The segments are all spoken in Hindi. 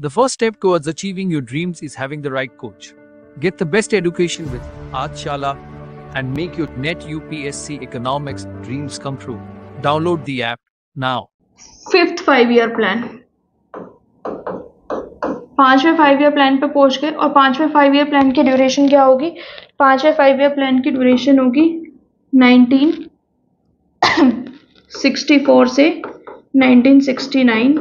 The first step towards achieving your dreams is having the right coach. Get the best education with Aadhshala and make your NET UPSC economics dreams come true. Download the app now. Fifth 5 year plan, 5वें 5 ईयर प्लान पे पहुंच गए। और 5वें 5 ईयर प्लान की ड्यूरेशन क्या होगी? 5वें 5 ईयर प्लान की ड्यूरेशन होगी 1964 से 1969।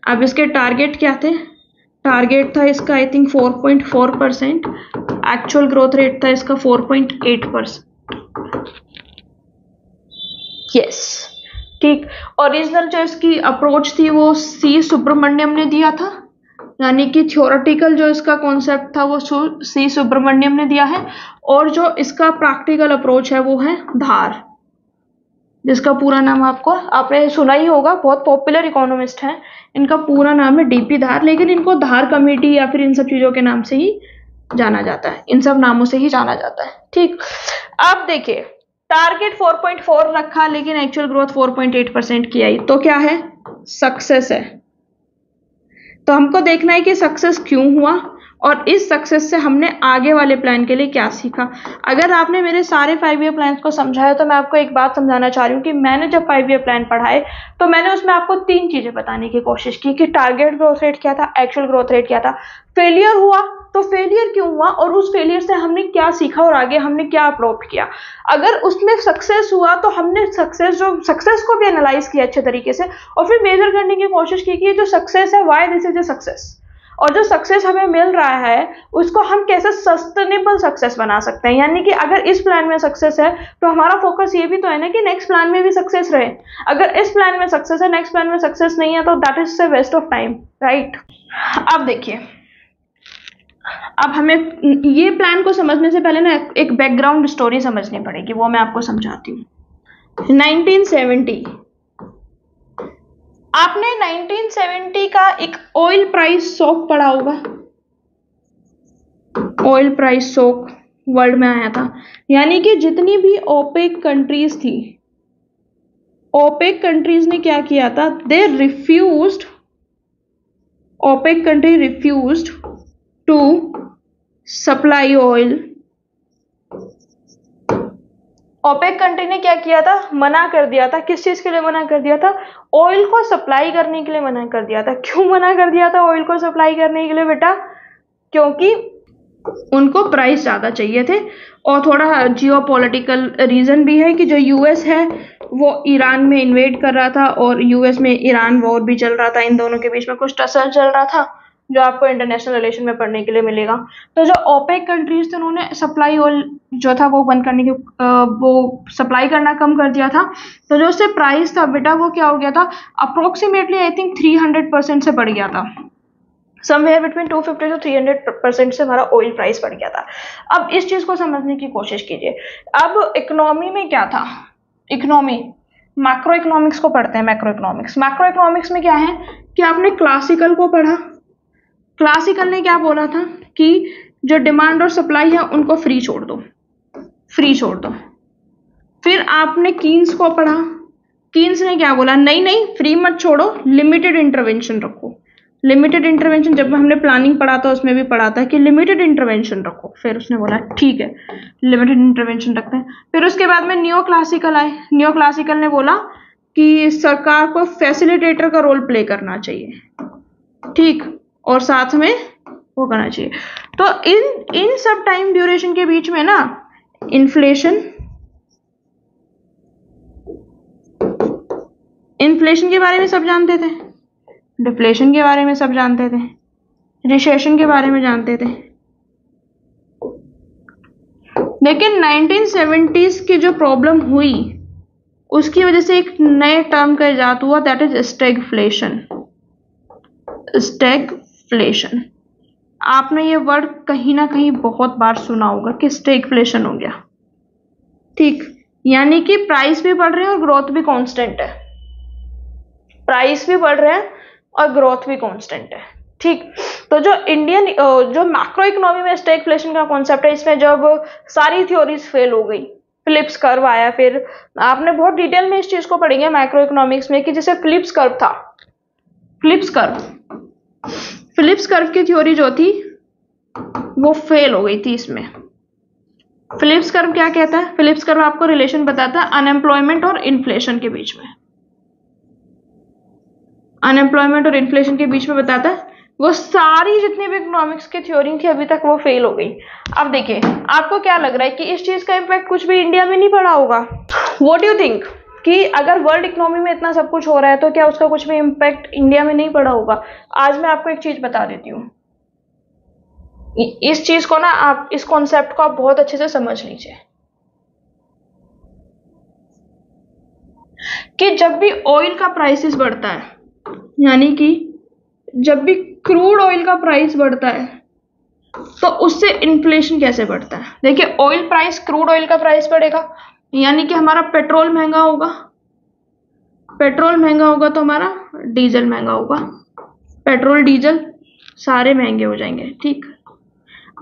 अब इसके टारगेट क्या थे? टारगेट था इसका I think 4.4%, actual growth rate था इसका 4.8%। यस, ठीक। ओरिजिनल जो इसकी अप्रोच थी वो सी सुब्रमण्यम ने दिया था, यानी कि थ्योरेटिकल जो इसका कॉन्सेप्ट था वो सी सुब्रमण्यम ने दिया है, और जो इसका प्रैक्टिकल अप्रोच है वो है धार, जिसका पूरा नाम आपने सुना ही होगा, बहुत पॉपुलर इकोनॉमिस्ट हैं। इनका पूरा नाम है डीपी धार, लेकिन इनको धार कमेटी या फिर इन सब चीजों के नाम से ही जाना जाता है, इन सब नामों से ही जाना जाता है। ठीक, अब देखिए टारगेट 4.4 रखा, लेकिन एक्चुअल ग्रोथ 4.8% की आई, तो क्या है? सक्सेस है। तो हमको देखना है कि सक्सेस क्यों हुआ और इस सक्सेस से हमने आगे वाले प्लान के लिए क्या सीखा। अगर आपने मेरे सारे 5 ईयर प्लान को समझा है तो मैं आपको एक बात समझाना चाह रही हूँ कि मैंने जब 5 ईयर प्लान पढ़ाए तो मैंने उसमें आपको 3 चीजें बताने की कोशिश की कि टारगेट ग्रोथ रेट क्या था, एक्चुअल ग्रोथ रेट क्या था, फेलियर हुआ तो फेलियर क्यों हुआ और उस फेलियर से हमने क्या सीखा और आगे हमने क्या अप्रोच किया। अगर उसमें सक्सेस हुआ तो हमने सक्सेस को भी एनालाइज किया अच्छे तरीके से और फिर मेजर करने की कोशिश की कि ये जो सक्सेस है why this is a success, और जो सक्सेस हमें मिल रहा है उसको हम कैसे सस्टेनेबल सक्सेस बना सकते हैं। यानी कि अगर इस प्लान में सक्सेस है तो हमारा फोकस ये भी तो है ना कि नेक्स्ट प्लान में भी सक्सेस रहे। अगर इस प्लान में सक्सेस है, नेक्स्ट प्लान में सक्सेस नहीं है, तो that is a waste of time, right. अब देखिए, अब हमें ये प्लान को समझने से पहले ना एक बैकग्राउंड स्टोरी समझनी पड़ेगी, वो मैं आपको समझाती हूँ। 1970, आपने 1970 का एक ऑयल प्राइस शॉक पढ़ा होगा। ऑयल प्राइस शॉक वर्ल्ड में आया था, यानी कि जितनी भी ओपेक कंट्रीज थी, ओपेक कंट्रीज ने क्या किया था? OPEC country refused to supply oil. OPEC country ने क्या किया था? मना कर दिया था। किस चीज के लिए मना कर दिया था? ऑयल को सप्लाई करने के लिए मना कर दिया था। क्यों मना कर दिया था ऑयल को सप्लाई करने के लिए बेटा? क्योंकि उनको प्राइस ज्यादा चाहिए थे और थोड़ा जियोपॉलिटिकल रीजन भी है कि जो यूएस है वो ईरान में इन्वेड कर रहा था और यूएस में ईरान वॉर भी चल रहा था, इन दोनों के बीच में कुछ टसल चल रहा था जो आपको इंटरनेशनल रिलेशन में पढ़ने के लिए मिलेगा। तो जो ओपेक कंट्रीज थे उन्होंने सप्लाई ऑयल जो था वो बंद करने के वो सप्लाई करना कम कर दिया था। तो जो उससे प्राइस था बेटा वो क्या हो गया था? अप्रोक्सीमेटली आई थिंक 300% से बढ़ गया था। समवेयर बिटवीन 250 to 300% से हमारा ऑयल प्राइस बढ़ गया था। अब इस चीज को समझने की कोशिश कीजिए। अब इकोनॉमी में क्या था? इकोनॉमी, मैक्रो इकोनॉमिक्स को पढ़ते हैं। मैक्रो इकोनॉमिक्स में क्या है कि आपने क्लासिकल को पढ़ा। क्लासिकल ने क्या बोला था कि जो डिमांड और सप्लाई है उनको फ्री छोड़ दो। फिर आपने कीन्स को पढ़ा। कीन्स ने क्या बोला? नहीं फ्री मत छोड़ो, लिमिटेड इंटरवेंशन रखो। लिमिटेड इंटरवेंशन जब हमने प्लानिंग पढ़ा था उसमें भी पढ़ा था कि लिमिटेड इंटरवेंशन रखो। फिर उसने बोला ठीक है लिमिटेड इंटरवेंशन रखते हैं। फिर उसके बाद में न्यो क्लासिकल आए। न्यो क्लासिकल ने बोला कि सरकार को फैसिलिटेटर का रोल प्ले करना चाहिए, ठीक, और साथ में वो करना चाहिए। तो इन सब टाइम ड्यूरेशन के बीच में ना इन्फ्लेशन के बारे में सब जानते थे, डिफ्लेशन के बारे में सब जानते थे, रिसेशन के बारे में जानते थे। लेकिन 1970s की जो प्रॉब्लम हुई उसकी वजह से एक नए टर्म का इजाद हुआ, दैट इज स्टैगफ्लेशन। आपने ये वर्ड कहीं ना कहीं बहुत बार सुना होगा कि स्टैगफ्लेशन हो गया, ठीक, यानी कि प्राइस भी बढ़ रहे हैं और ग्रोथ भी कांस्टेंट है। प्राइस भी बढ़ रहे हैं और ग्रोथ भी कांस्टेंट है, ठीक। तो जो मैक्रो इकोनॉमी में स्टैगफ्लेशन का कॉन्सेप्ट है, इसमें जब सारी थ्योरीज फेल हो गई, फिलिप्स कर्व आया। फिर आपने बहुत डिटेल में इस चीज को पढ़ेंगे मैक्रो इकोनॉमिक्स में कि जैसे फिलिप्स कर्व था। फिलिप्स कर्व की थ्योरी जो थी वो फेल हो गई थी इसमें। फिलिप्स कर्व क्या कहता है? फिलिप्स कर्व आपको रिलेशन बताता है अनएम्प्लॉयमेंट और इन्फ्लेशन के बीच में। अनएम्प्लॉयमेंट और इन्फ्लेशन के बीच में बताता है। वो सारी जितनी भी इकोनॉमिक्स की थ्योरी थी अभी तक वो फेल हो गई। अब देखिए, आपको क्या लग रहा है कि इस चीज का इम्पैक्ट कुछ भी इंडिया में नहीं पड़ा होगा? व्हाट डू यू थिंक कि अगर वर्ल्ड इकोनॉमी में इतना सब कुछ हो रहा है तो क्या उसका कुछ भी इम्पैक्ट इंडिया में नहीं पड़ा होगा? आज मैं आपको एक चीज बता देती हूँ, इस चीज को ना, आप इस कॉन्सेप्ट को आप बहुत अच्छे से समझ लीजिए कि जब भी ऑयल का प्राइसेस बढ़ता है, यानी कि जब भी क्रूड ऑयल का प्राइस बढ़ता है तो उससे इन्फ्लेशन कैसे बढ़ता है? देखिए, ऑयल प्राइस, क्रूड ऑयल का प्राइस बढ़ेगा यानी कि हमारा पेट्रोल महंगा होगा, पेट्रोल महंगा होगा तो हमारा डीजल महंगा होगा, पेट्रोल डीजल सारे महंगे हो जाएंगे। ठीक,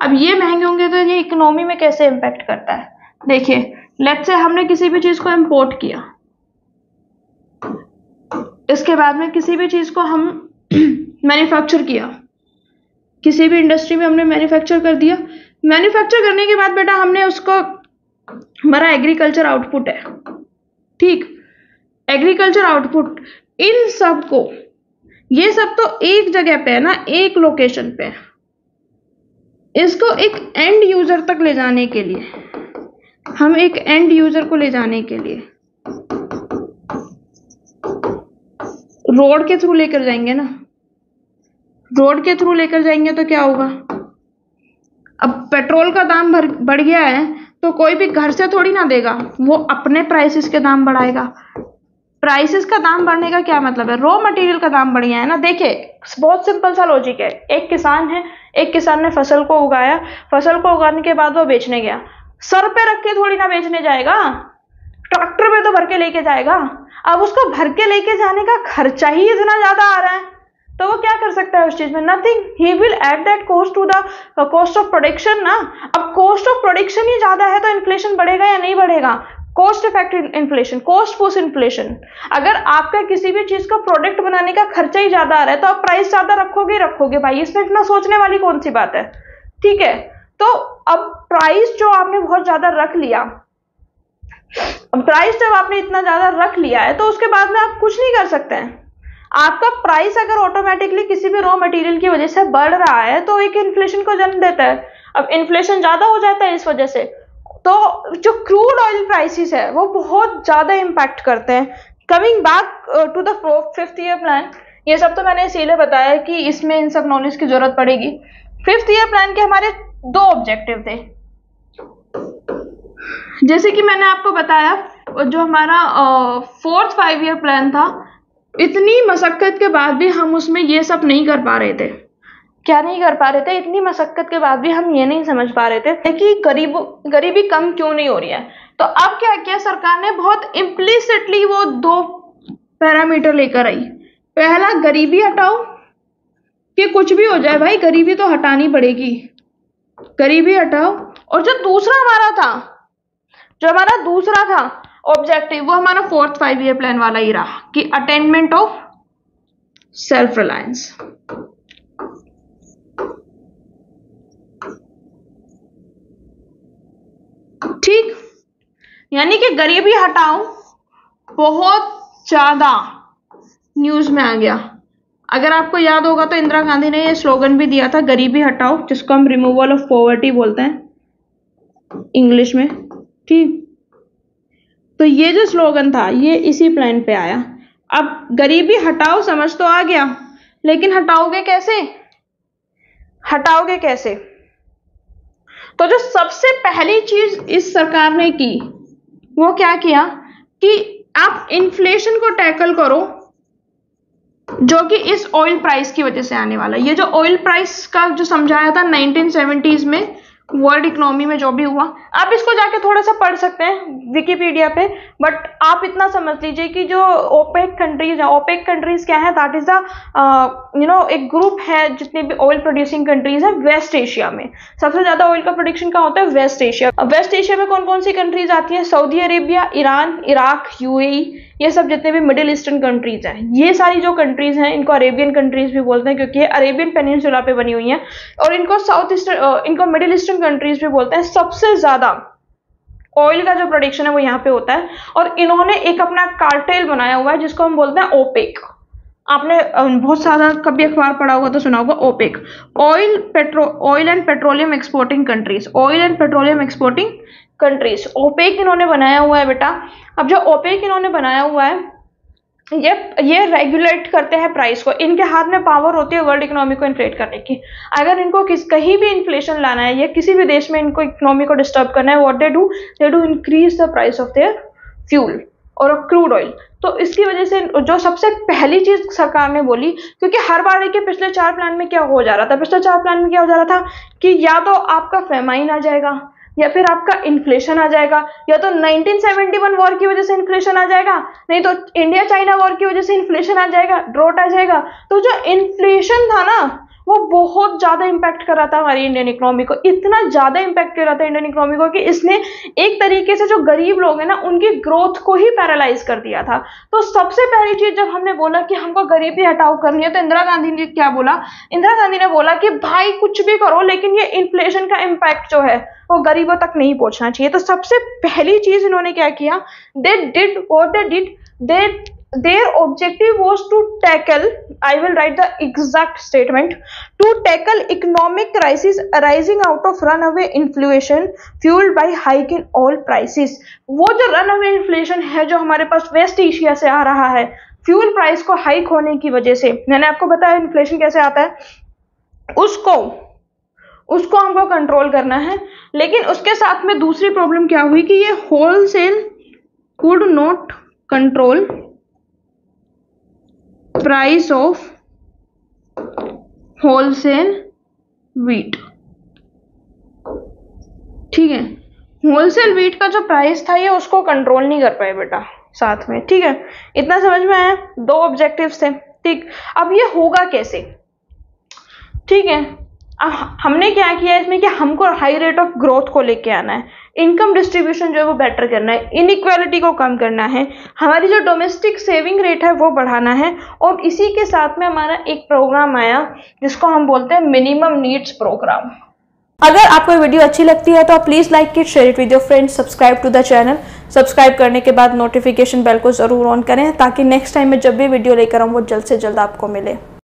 अब ये महंगे होंगे तो ये इकोनॉमी में कैसे इम्पैक्ट करता है? देखिए, लेट्स से हमने किसी भी चीज को इंपोर्ट किया, इसके बाद में किसी भी चीज को हम मैन्युफैक्चर किया, किसी भी इंडस्ट्री में हमने मैन्युफैक्चर कर दिया। मैन्युफैक्चर करने के बाद बेटा हमने उसको, हमारा एग्रीकल्चर आउटपुट है, ठीक, एग्रीकल्चर आउटपुट, इन सब को, ये सब तो एक जगह पे है ना, एक लोकेशन पे है। इसको एक एंड यूजर तक ले जाने के लिए, हम एक एंड यूजर को ले जाने के लिए रोड के थ्रू लेकर जाएंगे ना। रोड के थ्रू लेकर जाएंगे तो क्या होगा? अब पेट्रोल का दाम बढ़ गया है तो कोई भी घर से थोड़ी ना देगा, वो अपने प्राइसेस के दाम बढ़ाएगा। प्राइसेस का दाम बढ़ने का क्या मतलब है? रॉ मटेरियल का दाम बढ़ गया है ना। देखिए, बहुत सिंपल सा लॉजिक है। एक किसान है, एक किसान ने फसल को उगाया, फसल को उगाने के बाद वो बेचने गया, सर पे रख के थोड़ी ना बेचने जाएगा, ट्रैक्टर में तो भर के लेके जाएगा। अब उसको भर के लेके जाने का खर्चा ही इतना ज्यादा आ रहा है तो वो क्या कर सकता है उस चीज में? Nothing, he will add that cost to the cost of production ना। अब कॉस्ट ऑफ प्रोडक्शन ही ज्यादा है तो इन्फ्लेशन बढ़ेगा या नहीं बढ़ेगा? Cost effective inflation, cost push inflation. अगर आपका किसी भी चीज का प्रोडक्ट बनाने का खर्चा ही ज्यादा आ रहा है तो आप प्राइस ज्यादा रखोगे ही रखोगे भाई, इसमें इतना सोचने वाली कौन सी बात है? ठीक है, तो अब प्राइस जो आपने बहुत ज्यादा रख लिया, प्राइस जब आपने इतना ज्यादा रख लिया है तो उसके बाद में आप कुछ नहीं कर सकते हैं। आपका प्राइस अगर ऑटोमेटिकली किसी भी रॉ मटेरियल की वजह से बढ़ रहा है तो एक इन्फ्लेशन को जन्म देता है। अब इन्फ्लेशन ज्यादा हो जाता है इस वजह से, तो जो क्रूड ऑयल प्राइसेस है वो बहुत ज्यादा इंपैक्ट करते हैं। Coming back to the 5th year plan, ये सब तो मैंने इसीलिए बताया कि इसमें इन सब नॉलेज की जरूरत पड़ेगी। 5th ईयर प्लान के हमारे 2 ऑब्जेक्टिव थे, जैसे कि मैंने आपको बताया जो हमारा 4th 5 ईयर प्लान था, इतनी मशक्कत के बाद भी हम उसमें ये सब नहीं कर पा रहे थे। क्या नहीं कर पा रहे थे? इतनी मशक्कत के बाद भी हम ये नहीं समझ पा रहे थे कि गरीबी कम क्यों नहीं हो रही है। तो अब क्या किया सरकार ने? बहुत इम्प्लिसिटली वो 2 पैरामीटर लेकर आई। पहला, गरीबी हटाओ, कि कुछ भी हो जाए भाई गरीबी तो हटानी पड़ेगी, गरीबी हटाओ। और जो हमारा दूसरा था ऑब्जेक्टिव, वो हमारा 4th 5 ईयर प्लान वाला ही रहा कि अटेनमेंट ऑफ सेल्फ रिलायंस। ठीक, यानी कि गरीबी हटाओ बहुत ज्यादा न्यूज में आ गया। अगर आपको याद होगा तो इंदिरा गांधी ने ये स्लोगन भी दिया था, गरीबी हटाओ, जिसको हम रिमूवल ऑफ पॉवर्टी बोलते हैं इंग्लिश में। ठीक, तो ये जो स्लोगन था ये इसी प्लान पे आया। अब गरीबी हटाओ समझ तो आ गया, लेकिन हटाओगे कैसे? हटाओगे कैसे? तो जो सबसे पहली चीज इस सरकार ने की वो क्या किया कि आप इन्फ्लेशन को टैकल करो, जो कि इस ऑयल प्राइस की वजह से आने वाला। ये जो ऑयल प्राइस का जो समझाया था 1970s में वर्ल्ड इकोनॉमी में जो भी हुआ, आप इसको जाके थोड़ा सा पढ़ सकते हैं विकिपीडिया पे, बट आप इतना समझ लीजिए कि जो ओपेक कंट्रीज है, ओपेक कंट्रीज क्या है? दैट इज द एक ग्रुप है जितने भी ऑयल प्रोड्यूसिंग कंट्रीज है वेस्ट एशिया में। सबसे ज्यादा ऑयल का प्रोडक्शन कहाँ होता है? West Asia. अब वेस्ट एशिया में कौन कौन सी कंट्रीज आती है? Saudi Arabia, Iran, Iraq, UAE, ये सब जितने भी मिडिल ईस्टर्न कंट्रीज हैं, ये सारी जो कंट्रीज हैं इनको अरेबियन कंट्रीज भी बोलते हैं, क्योंकि ये अरेबियन पेनिनसुला पे बनी हुई हैं। और इनको इनको मिडिल ईस्टर्न कंट्रीज भी बोलते हैं। सबसे ज्यादा ऑयल का जो प्रोडक्शन है वो यहाँ पे होता है, और इन्होंने एक अपना कार्टेल बनाया हुआ है जिसको हम बोलते हैं ओपेक। आपने बहुत सारा कभी अखबार पढ़ा होगा तो सुना होगा OPEC, oil and petroleum exporting countries, oil and petroleum exporting countries, OPEC इन्होंने बनाया हुआ है बेटा। अब जो ओपेक इन्होंने बनाया हुआ है ये रेगुलेट करते हैं प्राइस को। इनके हाथ में पावर होती है वर्ल्ड इकोनॉमी को इन्फ्लेट करने की। अगर इनको कहीं भी इन्फ्लेशन लाना है या किसी भी देश में इनको इकोनॉमी को डिस्टर्ब करना है, what they do increase the price of their fuel और क्रूड ऑयल। तो इसकी वजह से जो सबसे पहली चीज सरकार ने बोली, क्योंकि हर बार देखिए पिछले 4 प्लान में क्या हो जा रहा था, पिछले 4 प्लान में क्या हो जा रहा था कि या तो आपका फेमाइन आ जाएगा, या फिर आपका इन्फ्लेशन आ जाएगा, या तो 1971 वॉर की वजह से इन्फ्लेशन आ जाएगा, नहीं तो इंडिया चाइना वॉर की वजह से इन्फ्लेशन आ जाएगा, ड्रॉट आ जाएगा। तो जो इन्फ्लेशन था ना वो बहुत ज्यादा इंपैक्ट कर रहा था हमारी इंडियन इकोनॉमी को, इतना ज्यादा इंपैक्ट कर रहा था इंडियन इकोनॉमी को कि इसने एक तरीके से जो गरीब लोग हैं ना उनकी ग्रोथ को ही पैरालाइज कर दिया था। तो सबसे पहली चीज जब हमने बोला कि हमको गरीबी हटाओ करनी है, तो इंदिरा गांधी ने क्या बोला, इंदिरा गांधी ने बोला कि भाई कुछ भी करो लेकिन ये इन्फ्लेशन का इम्पैक्ट जो है वो गरीबों तक नहीं पहुंचना चाहिए। तो सबसे पहली चीज इन्होंने क्या किया, their objective was to tackle, I will write the exact statement, to tackle economic crisis arising out of runaway inflation fueled by hike in oil prices। वो जो runaway inflation है जो हमारे पास वेस्ट एशिया से आ रहा है फ्यूल प्राइस को हाइक होने की वजह से, मैंने आपको बताया इन्फ्लेशन कैसे आता है, उसको हमको कंट्रोल करना है। लेकिन उसके साथ में दूसरी प्रॉब्लम क्या हुई कि ये wholesale could not control price of wholesale wheat. ठीक है, होलसेल व्हीट का जो प्राइस था ये उसको कंट्रोल नहीं कर पाए बेटा साथ में। ठीक है, इतना समझ में आया, 2 ऑब्जेक्टिव्स थे। ठीक, अब ये होगा कैसे, ठीक है, हमने क्या किया इसमें कि हमको हाई रेट ऑफ ग्रोथ को लेके आना है, इनकम डिस्ट्रीब्यूशन जो है वो बेटर करना है, इनइक्वालिटी को कम करना है, हमारी जो डोमेस्टिक सेविंग रेट है वो बढ़ाना है। और इसी के साथ में हमारा एक प्रोग्राम आया जिसको हम बोलते हैं मिनिमम नीड्स प्रोग्राम। अगर आपको वीडियो अच्छी लगती है तो please like it, share it with your friends, subscribe to the channel. Subscribe करने के बाद नोटिफिकेशन बेल को जरूर ऑन करें ताकि नेक्स्ट टाइम में जब भी वीडियो लेकर आऊँ वो जल्द से जल्द आपको मिले।